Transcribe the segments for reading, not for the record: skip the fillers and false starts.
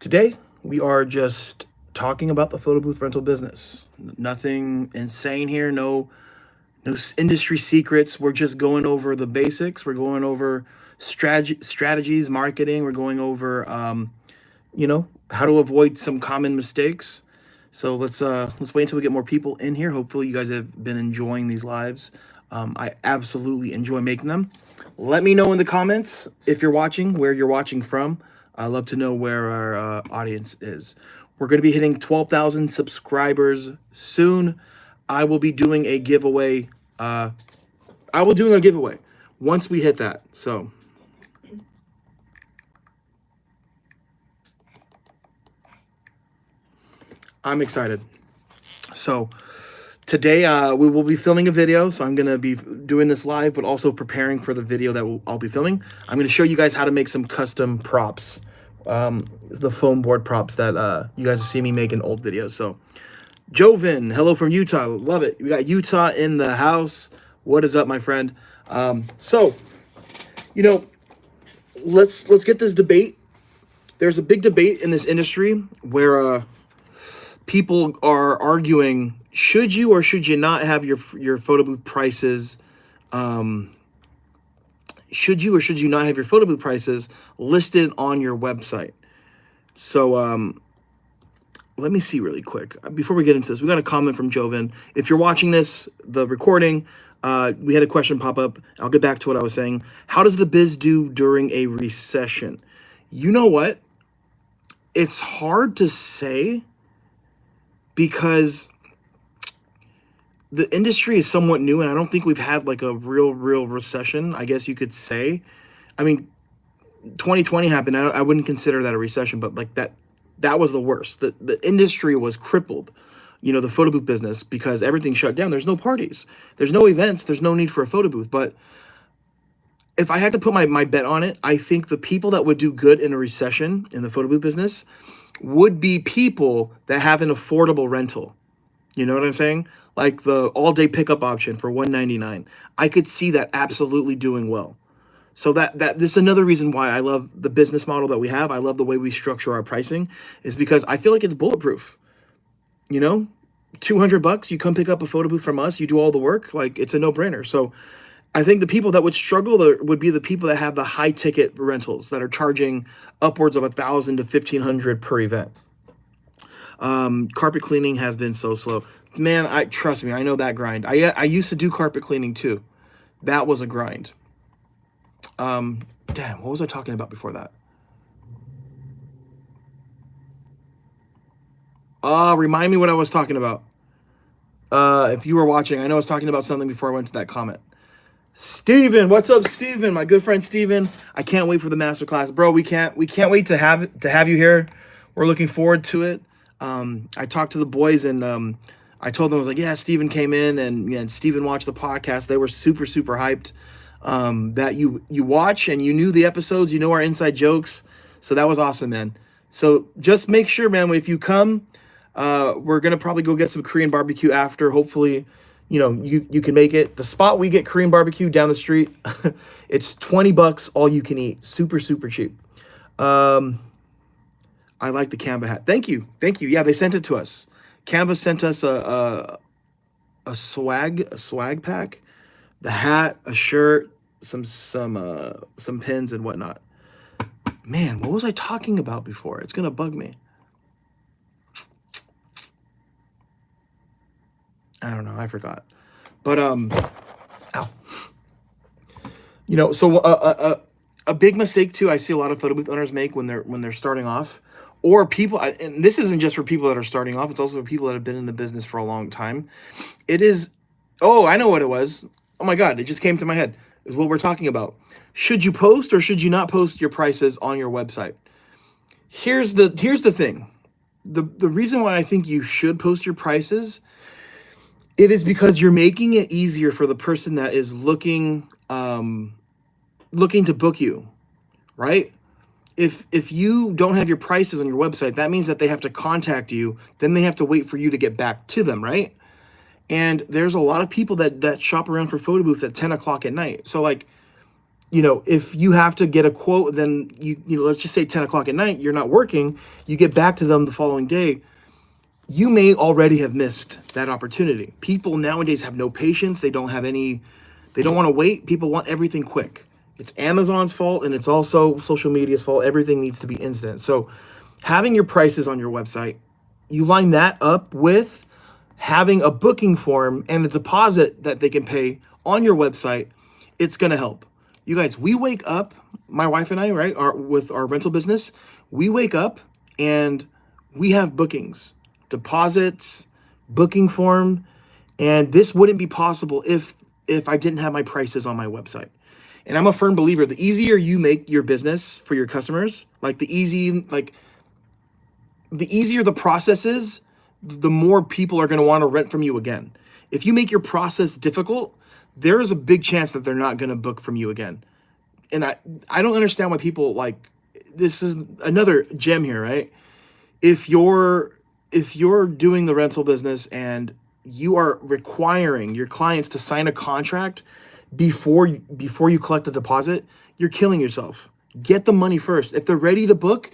Today, we are just talking about the photo booth rental business. Nothing insane here, no industry secrets. We're just going over the basics. We're going over strategies, marketing. We're going over how to avoid some common mistakes. So let's wait until we get more people in here. Hopefully you guys have been enjoying these lives. I absolutely enjoy making them. Let me know in the comments if you're watching, where you're watching from. I love to know where our audience is. We're going to be hitting 12,000 subscribers soon. I will be doing a giveaway. Once we hit that. So I'm excited. So today we will be filming a video. So I'm going to be doing this live, but also preparing for the video that I'll be filming. I'm going to show you guys how to make some custom props. The foam board props that you guys have seen me make in old videos. So Joven, hello from Utah. Love it. We got Utah in the house. What is up, my friend? Let's get this debate. There's a big debate in this industry where people are arguing, should you or should you not have your photo booth prices should you or should you not have your photo booth prices listed on your website? So let me see really quick. Before we get into this, we got a comment from Joven. If you're watching this, the recording, we had a question pop up. I'll get back to what I was saying. How does the biz do during a recession? You know what? It's hard to say because the industry is somewhat new, and I don't think we've had like a real recession, I guess you could say. I mean, 2020 happened. I wouldn't consider that a recession, but like that was the worst. The industry was crippled, the photo booth business, because everything shut down. There's no parties. There's no events. There's no need for a photo booth. But if I had to put my bet on it, I think the people that would do good in a recession in the photo booth business would be people that have an affordable rental. You know what I'm saying? Like the all-day pickup option for $199. I could see that absolutely doing well. So that this is another reason why I love the business model that we have. I love the way we structure our pricing, is because I feel like it's bulletproof. $200, you come pick up a photo booth from us, you do all the work, like it's a no-brainer. So I think the people that would struggle would be the people that have the high ticket rentals that are charging upwards of $1,000 to $1,500 per event. Carpet cleaning has been so slow. Man, trust me, I know that grind. I used to do carpet cleaning too. That was a grind. Damn, what was I talking about before that? Remind me what I was talking about. If you were watching, I know I was talking about something before I went to that comment. Steven, what's up, Steven? My good friend Steven. I can't wait for the masterclass. Bro, we can't wait to have you here. We're looking forward to it. I talked to the boys and I told them, I was like, yeah, Steven came in and Steven watched the podcast. They were super hyped that you watch and you knew the episodes, you know our inside jokes. So that was awesome, man. So just make sure, man, if you come, we're going to probably go get some Korean barbecue after. Hopefully, you can make it. The spot we get Korean barbecue down the street, it's $20 all you can eat. Super cheap. I like the Canva hat. Thank you. Yeah, they sent it to us. Canva sent us a swag pack, the hat, a shirt, some pins and whatnot. Man, what was I talking about before? It's gonna bug me. I don't know. I forgot. But ow. So a big mistake too, I see a lot of photo booth owners make when they're starting off. Or people, and this isn't just for people that are starting off, it's also for people that have been in the business for a long time. It is, I know what it was. Oh my God, it just came to my head. Is what we're talking about. Should you post or should you not post your prices on your website? Here's the thing. The reason why I think you should post your prices, it is because you're making it easier for the person that is looking to book you, right? If you don't have your prices on your website, that means that they have to contact you. Then they have to wait for you to get back to them, right? And there's a lot of people that shop around for photo booths at 10 o'clock at night. So like, if you have to get a quote, then let's just say 10 o'clock at night, you're not working, you get back to them the following day, you may already have missed that opportunity. People nowadays have no patience. They don't want to wait. People want everything quick. It's Amazon's fault, and it's also social media's fault. Everything needs to be instant. So having your prices on your website, you line that up with having a booking form and a deposit that they can pay on your website. It's going to help. You guys, we wake up, my wife and I, right, with our rental business, we wake up and we have bookings, deposits, booking form, and this wouldn't be possible if I didn't have my prices on my website. And I'm a firm believer, the easier you make your business for your customers, the easier the process is, the more people are going to want to rent from you again. If you make your process difficult, there is a big chance that they're not going to book from you again. And I don't understand why people this is another gem here, right? If you're doing the rental business and you are requiring your clients to sign a contract before you collect a deposit, you're killing yourself. Get the money first. If they're ready to book,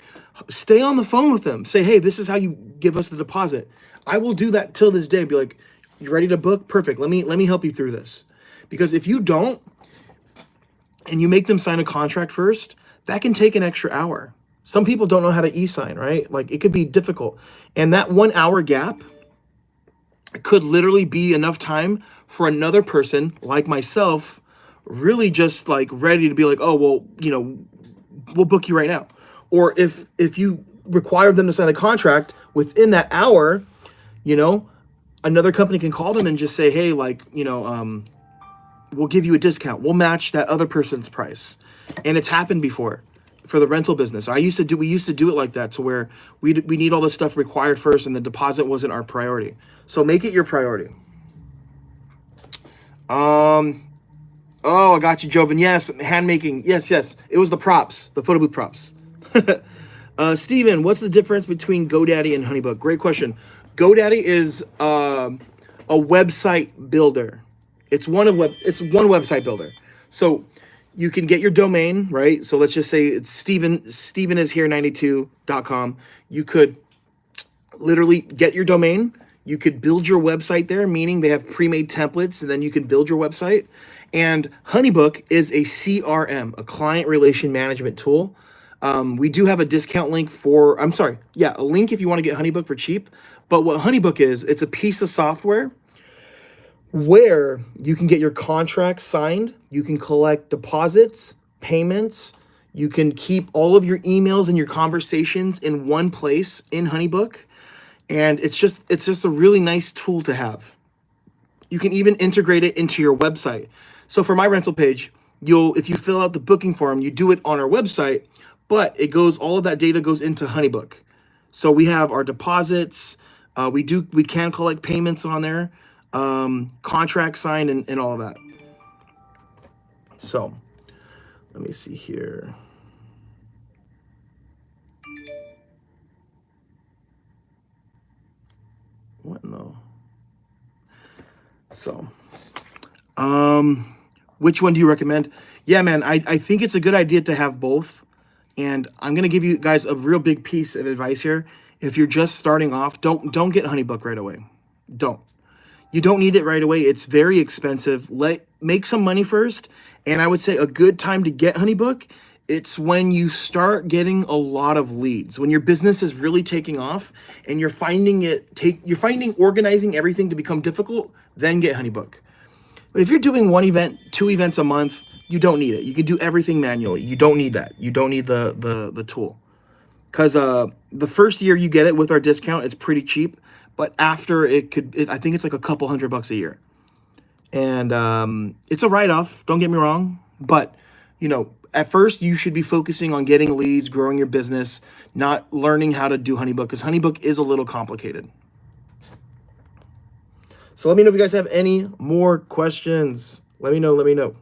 stay on the phone with them. Say, hey, this is how you give us the deposit. I will do that till this day. Be like, you ready to book? Perfect. Let me help you through this. Because if you don't, and you make them sign a contract first, that can take an extra hour. Some people don't know how to e-sign, right? It could be difficult. And that 1 hour gap could literally be enough time for another person like myself, really just ready to be like, oh, well, we'll book you right now. Or if you require them to sign a contract within that hour, another company can call them and just say, hey, we'll give you a discount. We'll match that other person's price. And it's happened before for the rental business. We used to do it like that, to where we need all this stuff required first, and the deposit wasn't our priority. So make it your priority. Oh, I got you, Joven. Yes, hand making. Yes. It was the props, the photo booth props. Steven, what's the difference between GoDaddy and Honeybook? Great question. GoDaddy is a website builder. It's one website builder. So you can get your domain, right? So let's just say it's stevenishere92.com. You could literally get your domain. You could build your website there, meaning they have pre-made templates, and then you can build your website. And Honeybook is a CRM, a client relation management tool. We do have a discount link a link if you want to get Honeybook for cheap. But what Honeybook is, it's a piece of software where you can get your contracts signed, you can collect deposits, payments, you can keep all of your emails and your conversations in one place in Honeybook. And it's just a really nice tool to have. You can even integrate it into your website. So for my rental page, if you fill out the booking form, you do it on our website, but all of that data goes into Honeybook. So we have our deposits, we can collect payments on there, contract signed, and all of that. So let me see here. What no? So, which one do you recommend? Yeah, man, I think it's a good idea to have both. And I'm going to give you guys a real big piece of advice here. If you're just starting off, don't get Honeybook right away. You don't need it right away. It's very expensive. Make some money first. And I would say a good time to get Honeybook, it's when you start getting a lot of leads. When your business is really taking off and you're finding organizing everything to become difficult, then get Honeybook. But if you're doing 1 event, 2 events a month, you don't need it. You can do everything manually. You don't need that. You don't need the tool. Because the first year you get it with our discount, it's pretty cheap. But after I think it's like a couple $100 a year. And it's a write-off, don't get me wrong. But, at first you should be focusing on getting leads, growing your business, not learning how to do Honeybook, because Honeybook is a little complicated. So let me know if you guys have any more questions. Let me know.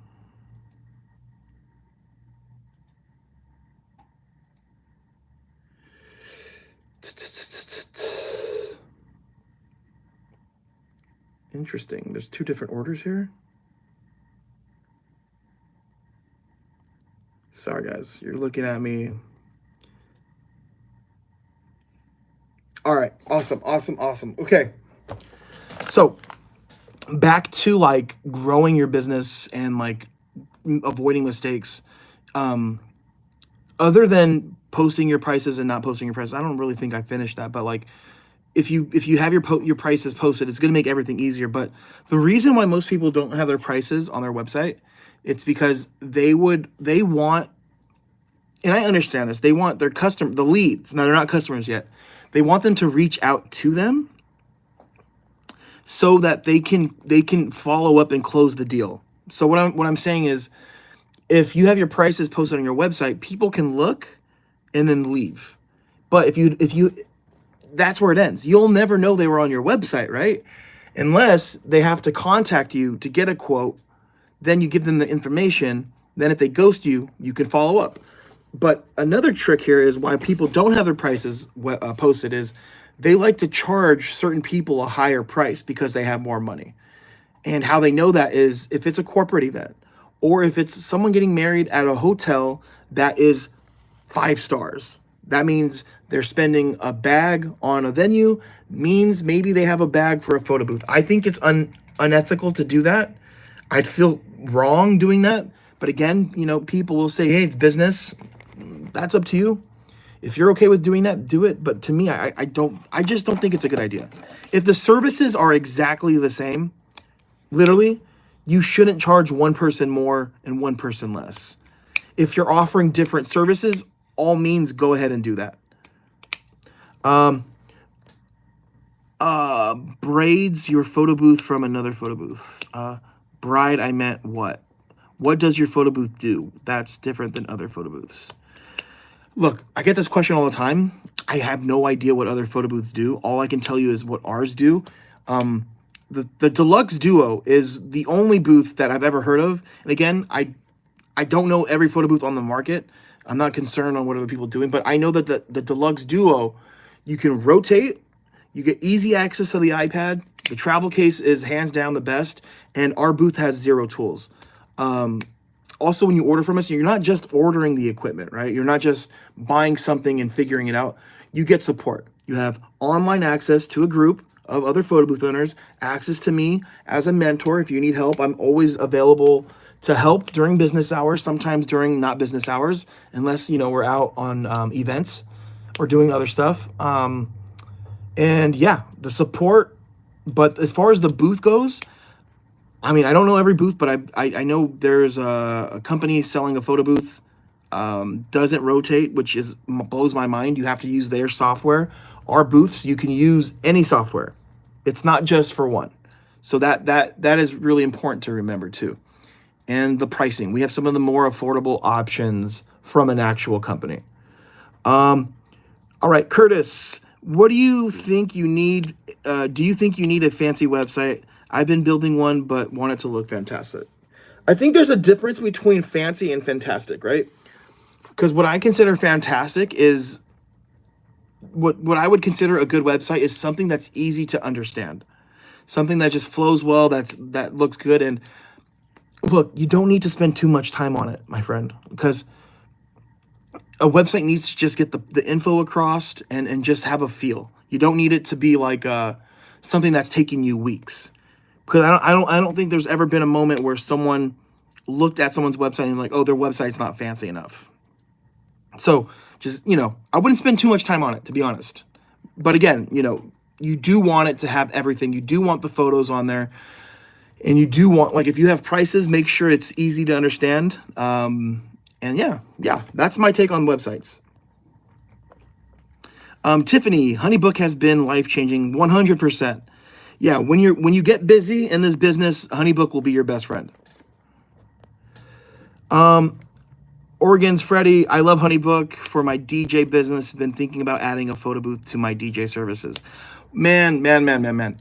Interesting. There's 2 different orders here. Sorry, guys. You're looking at me. All right. Awesome. Awesome. Awesome. Okay. So back to like growing your business and like avoiding mistakes. Other than posting your prices and not posting your prices, I don't really think I finished that. But like, if you have your prices posted, it's going to make everything easier. But the reason why most people don't have their prices on their website, it's because they want, and I understand this, they want the leads. Now they're not customers yet. They want them to reach out to them so that they can follow up and close the deal. So what I'm saying is, if you have your prices posted on your website, people can look and then leave. But if you that's where it ends. You'll never know they were on your website, right? Unless they have to contact you to get a quote. Then you give them the information. Then if they ghost you, you can follow up. But another trick here is why people don't have their prices posted is they like to charge certain people a higher price because they have more money. And how they know that is if it's a corporate event or if it's someone getting married at a hotel that is 5 stars. That means they're spending a bag on a venue, means maybe they have a bag for a photo booth. I think it's unethical to do that. I'd feel wrong doing that. But again, people will say, hey, it's business. That's up to you. If you're okay with doing that, do it. But to me, I just don't think it's a good idea. If the services are exactly the same, literally, you shouldn't charge one person more and one person less. If you're offering different services, all means go ahead and do that. Braids your photo booth from another photo booth. Bride, I meant what? What does your photo booth do? That's different than other photo booths. Look, I get this question all the time. I have no idea what other photo booths do. All I can tell you is what ours do. The Deluxe Duo is the only booth that I've ever heard of. And again, I don't know every photo booth on the market. I'm not concerned on what other people are doing, but I know that the Deluxe Duo, you can rotate, you get easy access to the iPad. The travel case is hands down the best, and our booth has 0 tools. Also, when you order from us, you're not just ordering the equipment, right? You're not just buying something and figuring it out. You get support. You have online access to a group of other photo booth owners, access to me as a mentor. If you need help, I'm always available to help during business hours, sometimes during not business hours, unless, we're out on events or doing other stuff. And yeah, the support. But as far as the booth goes, I mean, I don't know every booth, but I know there's a company selling a photo booth, doesn't rotate, which blows my mind. You have to use their software. Our booths, you can use any software. It's not just for one. So that is really important to remember too. And the pricing. We have some of the more affordable options from an actual company. All right, Curtis, what do you think you need? Do you think you need a fancy website? I've been building one, but want it to look fantastic. I think there's a difference between fancy and fantastic, right? Because what I consider fantastic is what I would consider a good website is something that's easy to understand, something that just flows well, that looks good. And look, you don't need to spend too much time on it, my friend, because a website needs to just get the info across and just have a feel. You don't need it to be like something that's taking you weeks. Because I don't think there's ever been a moment where someone looked at someone's website and like, oh, their website's not fancy enough. So just, I wouldn't spend too much time on it, to be honest. But again, you do want it to have everything. You do want the photos on there. And you do want, like, if you have prices, make sure it's easy to understand. And yeah, that's my take on websites. Tiffany, Honeybook has been life-changing, 100%. Yeah, when you get busy in this business, Honeybook will be your best friend. Oregon's Freddie, I love Honeybook for my DJ business. Been thinking about adding a photo booth to my DJ services. Man.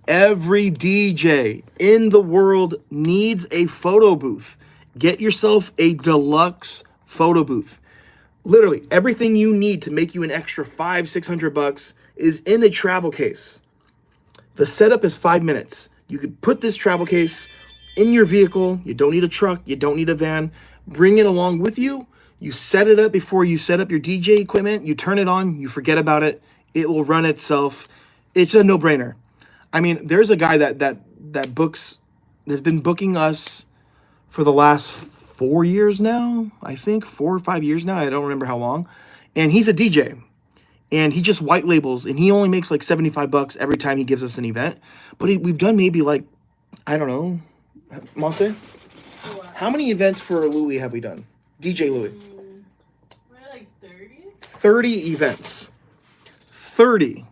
Every DJ in the world needs a photo booth. Get yourself a deluxe photo booth. Literally, everything you need to make you an extra $500-600 is in a travel case. The setup is 5 minutes. You could put this travel case in your vehicle. You don't need a truck. You don't need a van. Bring it along with you. You set it up before you set up your DJ equipment. You turn it on. You forget about it. It will run itself. It's a no-brainer. I mean, there's a guy that books, has been booking us for the last 4 years now. I think 4 or 5 years now. I don't remember how long. And he's a DJ. And he just white labels, and he only makes like $75 every time he gives us an event. But we've done maybe like, I don't know, Monte? How many events for Louie have we done? DJ Louie. We're like 30? 30 events. 30.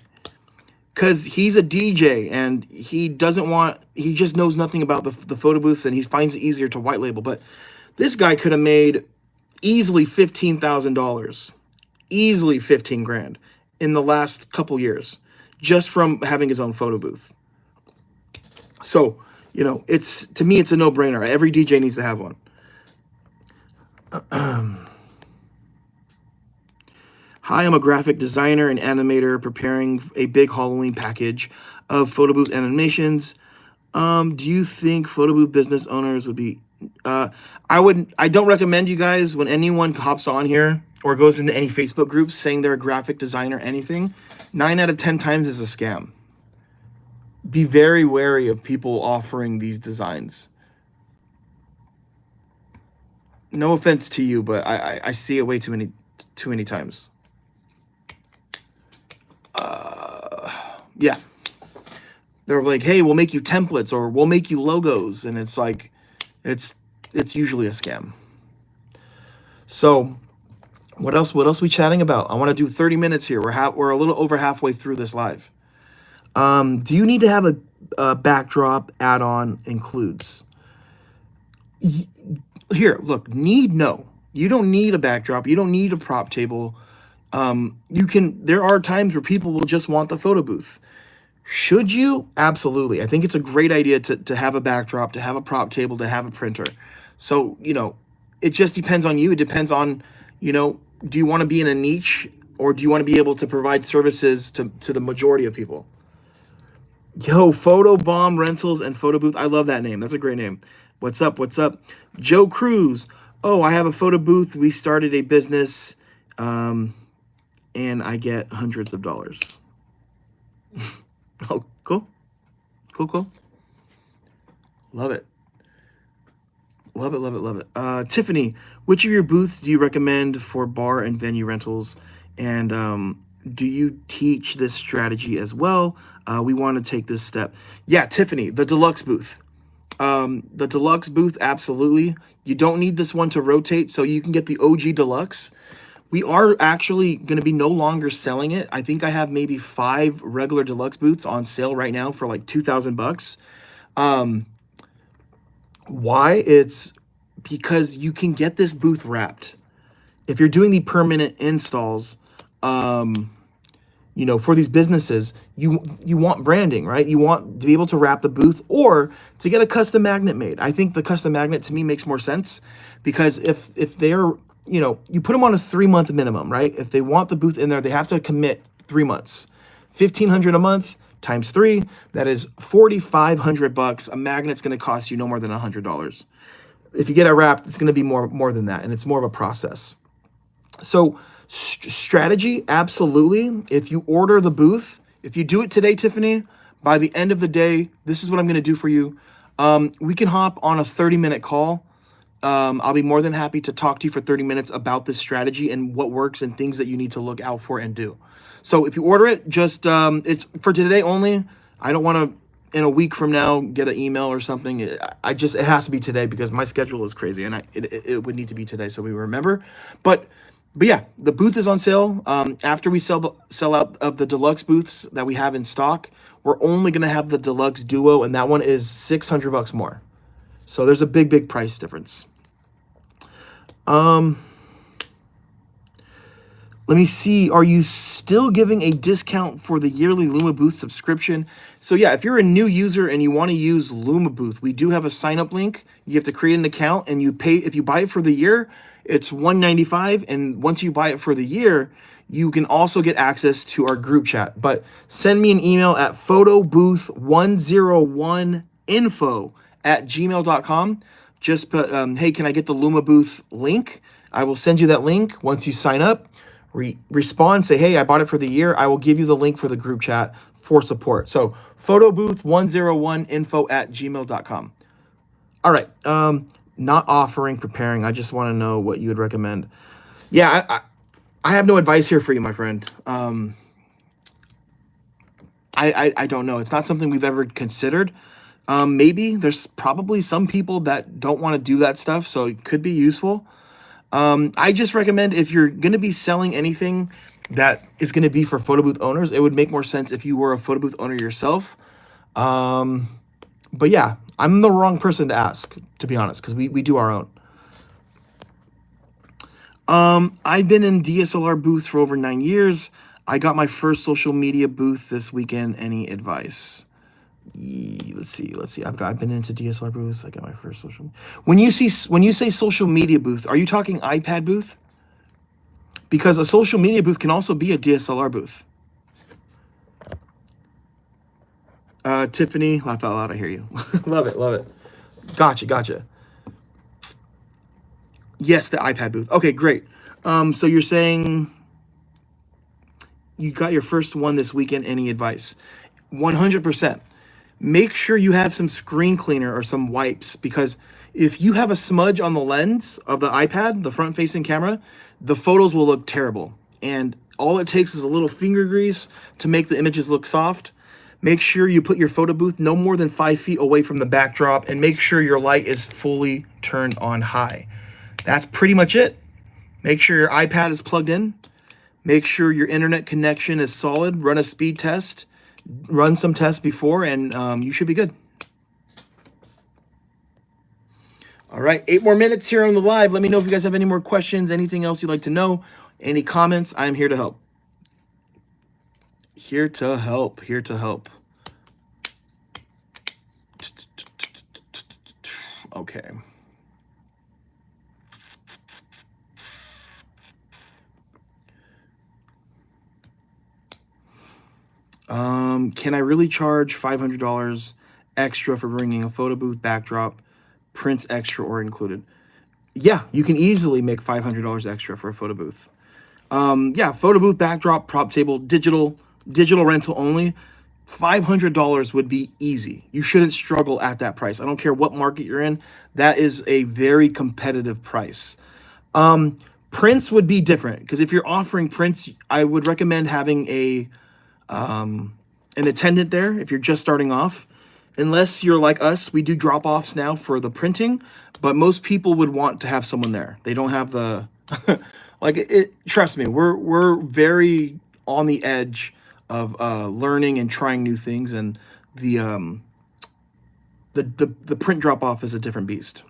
Because he's a DJ, and he just knows nothing about the photo booths, and he finds it easier to white label. But this guy could have made easily $15,000. Easily 15 grand in the last couple years just from having his own photo booth. So, you know, to me, it's a no-brainer. Every DJ needs to have one. Hi, I'm a graphic designer and animator preparing a big Halloween package of photo booth animations. Do you think photo booth business owners would be... I don't recommend you guys, when anyone hops on here or goes into any Facebook groups saying they're a graphic designer, anything, 9 out of 10 times is a scam. Be very wary of people offering these designs. No offense to you, but I see it way too many times. Yeah. They're like, hey, we'll make you templates or we'll make you logos. And it's like, it's usually a scam. So what else we chatting about? I want to do 30 minutes here. We're a little over halfway through this live. Do you need to have a backdrop add-on includes? Here, look, no. You don't need a backdrop. You don't need a prop table. There are times where people will just want the photo booth. Should you? Absolutely. I think it's a great idea to have a backdrop, to have a prop table, to have a printer. So, you know, it just depends on you. It depends on, you know, do you want to be in a niche or do you want to be able to provide services to the majority of people? Yo, Photo Bomb Rentals and Photo Booth. I love that name. That's a great name. What's up? What's up? Joe Cruz. Oh, I have a photo booth. We started a business, and I get hundreds of dollars. Oh, cool. Cool. Love it. Love it. Tiffany, which of your booths do you recommend for bar and venue rentals? And do you teach this strategy as well? We want to take this step. Yeah, Tiffany, the deluxe booth. The deluxe booth, absolutely. You don't need this one to rotate, so you can get the OG deluxe. We are actually going to be no longer selling it. I think I have maybe 5 regular deluxe booths on sale right now for like $2,000. Why? It's because you can get this booth wrapped. If you're doing the permanent installs, you know, for these businesses, you want branding, right? You want to be able to wrap the booth or to get a custom magnet made. I think the custom magnet to me makes more sense because if they're, you know, you put them on a 3-month minimum, right? If they want the booth in there, they have to commit 3 months. $1,500 a month times 3, that is $4,500. A magnet's going to cost you no more than $100. If you get it wrapped, it's going to be more than that, and it's more of a process. So strategy, absolutely. If you order the booth, if you do it today, Tiffany, by the end of the day, this is what I'm going to do for you. We can hop on a 30-minute call. I'll be more than happy to talk to you for 30 minutes about this strategy and what works and things that you need to look out for and do. So if you order it, just it's for today only. I don't want to, in a week from now, get an email or something. It has to be today because my schedule is crazy and it would need to be today so we remember. But yeah, the booth is on sale. After we sell out of the deluxe booths that we have in stock, we're only going to have the deluxe duo, and that one is $600 more. So there's a big price difference. Let me see. Are you still giving a discount for the yearly Luma Booth subscription? So yeah, if you're a new user and you want to use Luma Booth, we do have a sign-up link. You have to create an account and you pay. If you buy it for the year, it's $195. And once you buy it for the year, you can also get access to our group chat. But send me an email at photobooth101info@gmail.com. Just put, hey, can I get the Luma Booth link? I will send you that link. Once you sign up, respond, say, hey, I bought it for the year. I will give you the link for the group chat for support. So photobooth101info@gmail.com. All right. Not offering, preparing. I just want to know what you would recommend. Yeah, I have no advice here for you, my friend. I don't know. It's not something we've ever considered. Maybe there's probably some people that don't want to do that stuff, so it could be useful. I just recommend if you're going to be selling anything that is going to be for photo booth owners, it would make more sense if you were a photo booth owner yourself. But yeah, I'm the wrong person to ask, to be honest, because we do our own. I've been in DSLR booths for over 9 years. I got my first social media booth this weekend. Any advice? Let's see. I've been into DSLR booths. I got my first social. When you say social media booth, are you talking iPad booth? Because a social media booth can also be a DSLR booth. Tiffany, laugh out loud. I hear you. Love it. Gotcha. Yes, the iPad booth. Okay, great. So you're saying you got your first one this weekend. Any advice? 100%. Make sure you have some screen cleaner or some wipes, because if you have a smudge on the lens of the iPad, the front-facing camera, the photos will look terrible. And all it takes is a little finger grease to make the images look soft. Make sure you put your photo booth no more than 5 feet away from the backdrop, and make sure your light is fully turned on high. That's pretty much it. Make sure your iPad is plugged in. Make sure your internet connection is solid. Run a speed test. Run some tests before, and you should be good. All right, 8 more minutes here on the live. Let me know if you guys have any more questions, anything else you'd like to know, any comments. I'm here to help. Here to help. Okay. Can I really charge $500 extra for bringing a photo booth backdrop, prints extra or included? Yeah, you can easily make $500 extra for a photo booth. Yeah, photo booth backdrop, prop table, digital rental only. $500 would be easy. You shouldn't struggle at that price. I don't care what market you're in. That is a very competitive price. Prints would be different, because if you're offering prints, I would recommend having an attendant there if you're just starting off. Unless you're like us, we do drop-offs now for the printing, but most people would want to have someone there. They don't have the trust me, we're very on the edge of learning and trying new things, and the print drop-off is a different beast.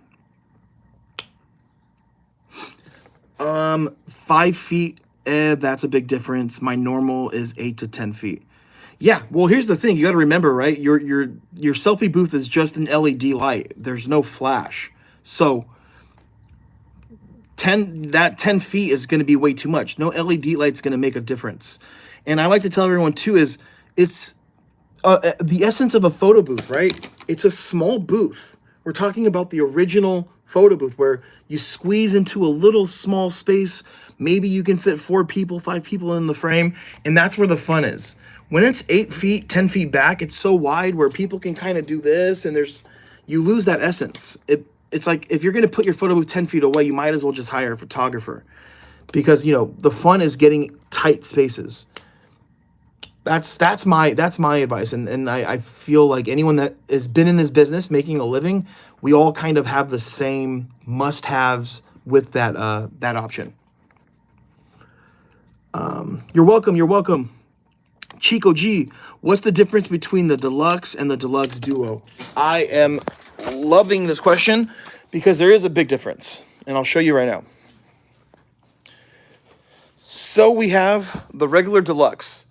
5 feet, that's a big difference. My normal is 8 to 10 feet. Yeah, well, here's the thing. You got to remember, right? Your selfie booth is just an LED light. There's no flash. So 10 feet is going to be way too much. No LED light's going to make a difference. And I like to tell everyone too is it's the essence of a photo booth, right? It's a small booth. We're talking about the original photo booth where you squeeze into a little small space. Maybe you can fit 4 people, 5 people in the frame, and that's where the fun is. When it's 8 feet, 10 feet back, it's so wide where people can kind of do this, and you lose that essence. It's like if you're going to put your photo booth 10 feet away, you might as well just hire a photographer, because the fun is getting tight spaces. That's my advice, and I feel like anyone that has been in this business making a living, we all kind of have the same must-haves with that option. You're welcome. Chico G, what's the difference between the Deluxe and the Deluxe Duo? I am loving this question because there is a big difference, and I'll show you right now. So we have the regular Deluxe.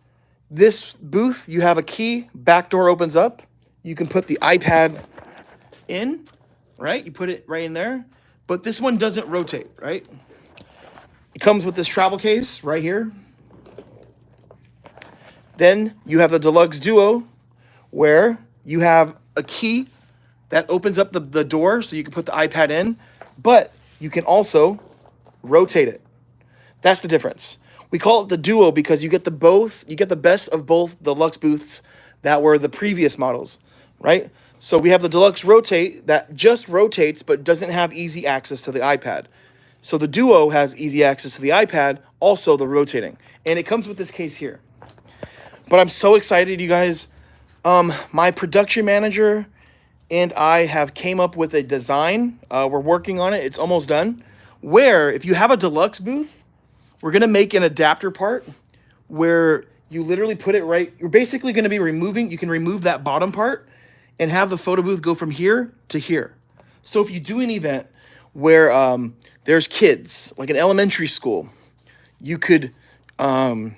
This booth, you have a key, back door opens up. You can put the iPad in, right? You put it right in there, but this one doesn't rotate, right? It comes with this travel case right here. Then you have the Deluxe Duo, where you have a key that opens up the door so you can put the iPad in, but you can also rotate it. That's the difference. We call it the Duo because you get the best of both deluxe booths that were the previous models, right? So we have the Deluxe Rotate that just rotates but doesn't have easy access to the iPad. So the Duo has easy access to the iPad, also the rotating. And it comes with this case here. But I'm so excited, you guys. My production manager and I have came up with a design. We're working on it. It's almost done. Where if you have a deluxe booth, we're going to make an adapter part where you literally put it right. You're basically going to be you can remove that bottom part and have the photo booth go from here to here. So if you do an event where there's kids, like an elementary school, you could you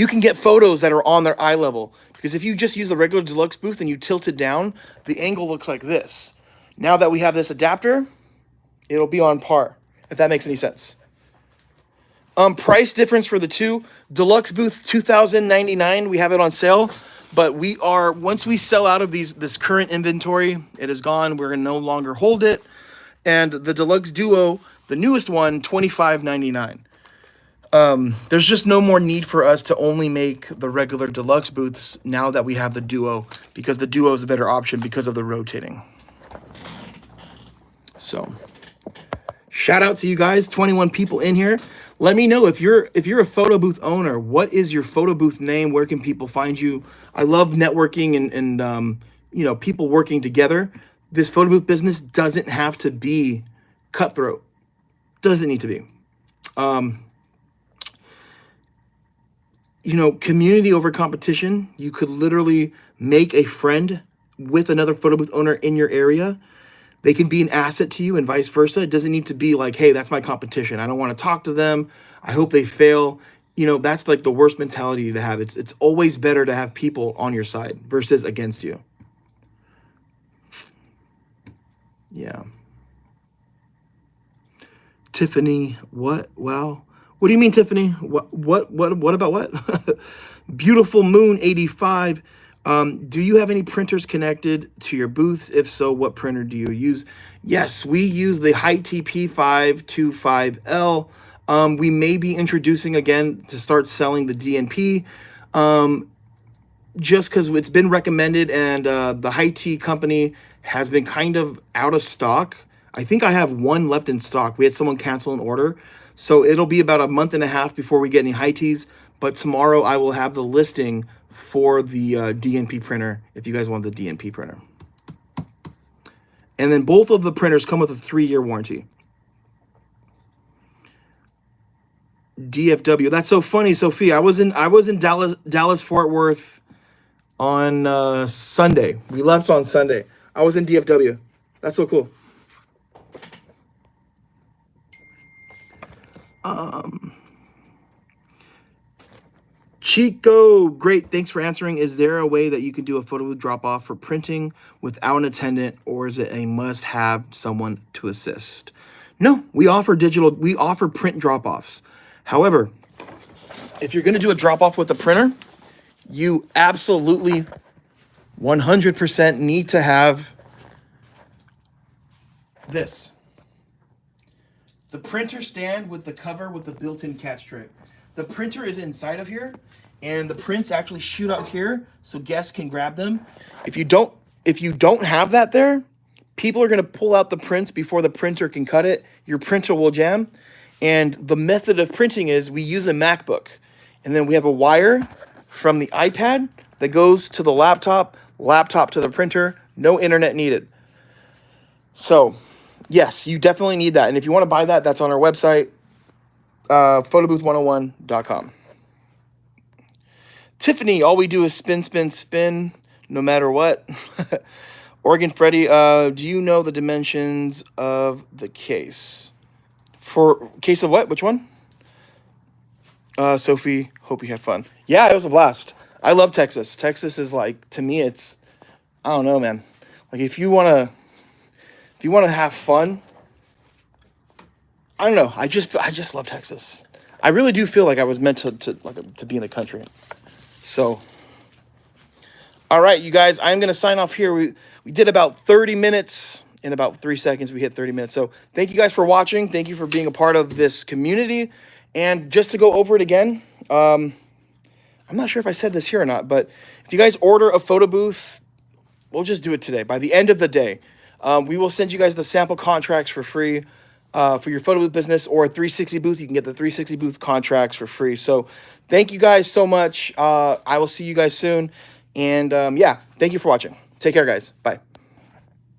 can get photos that are on their eye level. Because if you just use the regular deluxe booth and you tilt it down, the angle looks like this. Now that we have this adapter, it'll be on par, if that makes any sense. Price difference for the two. Deluxe booth, $2,099. We have it on sale. But once we sell out of this current inventory, it is gone. We're going to no longer hold it. And the Deluxe Duo, the newest one, $25.99. There's just no more need for us to only make the regular deluxe booths now that we have the Duo, because the Duo is a better option because of the rotating. So, shout out to you guys, 21 people in here. Let me know if you're a photo booth owner. What is your photo booth name? Where can people find you? I love networking and people working together. This photo booth business doesn't have to be cutthroat. Doesn't need to be. Community over competition. You could literally make a friend with another photo booth owner in your area. They can be an asset to you and vice versa. It doesn't need to be like, hey, that's my competition. I don't want to talk to them. I hope they fail. That's like the worst mentality to have. It's always better to have people on your side versus against you. Yeah. Tiffany, what? Wow. What do you mean, Tiffany? What about what? Beautiful Moon 85. Do you have any printers connected to your booths? If so, what printer do you use? Yes, we use the HiTP 525L. We may be introducing again to start selling the DNP. Just because it's been recommended and the HiT company has been kind of out of stock. I think I have one left in stock. We had someone cancel an order. So it'll be about a month and a half before we get any HiTs. But tomorrow I will have the listing for the DNP printer if you guys want the DNP printer. And then both of the printers come with a 3-year warranty. DFW. That's so funny, Sophie. I was in Dallas Fort Worth on Sunday. We left on Sunday. I was in DFW. That's so cool. Chico, great. Thanks for answering. Is there a way that you can do a photo booth drop off for printing without an attendant, or is it a must have someone to assist? No, we offer print drop offs. However, if you're going to do a drop off with a printer, you absolutely 100% need to have this. The printer stand with the cover with the built-in catch tray. The printer is inside of here, and the prints actually shoot out here so guests can grab them. If you don't have that there, people are going to pull out the prints before the printer can cut it. Your printer will jam. And the method of printing is we use a MacBook, and then we have a wire from the iPad that goes to the laptop to the printer, no internet needed. So yes, you definitely need that. And if you want to buy that, that's on our website, photobooth101.com. Tiffany, all we do is spin, spin, spin, no matter what. Oregon Freddy, do you know the dimensions of the case? For case of what? Which one? Sophie, hope you had fun. Yeah, it was a blast. I love Texas. Texas is like, to me, it's, I don't know, man. Like if you want to have fun, I don't know. I just love Texas. I really do feel like I was meant to be in the country. So, all right, you guys, I'm going to sign off here. We did about 30 minutes. in about 3 seconds, we hit 30 minutes. So thank you guys for watching. Thank you for being a part of this community. And just to go over it again, I'm not sure if I said this here or not, but if you guys order a photo booth, we'll just do it today. By the end of the day, we will send you guys the sample contracts for free for your photo booth business, or a 360 booth. You can get the 360 booth contracts for free. So thank you guys so much. I will see you guys soon. And yeah, thank you for watching. Take care, guys. Bye.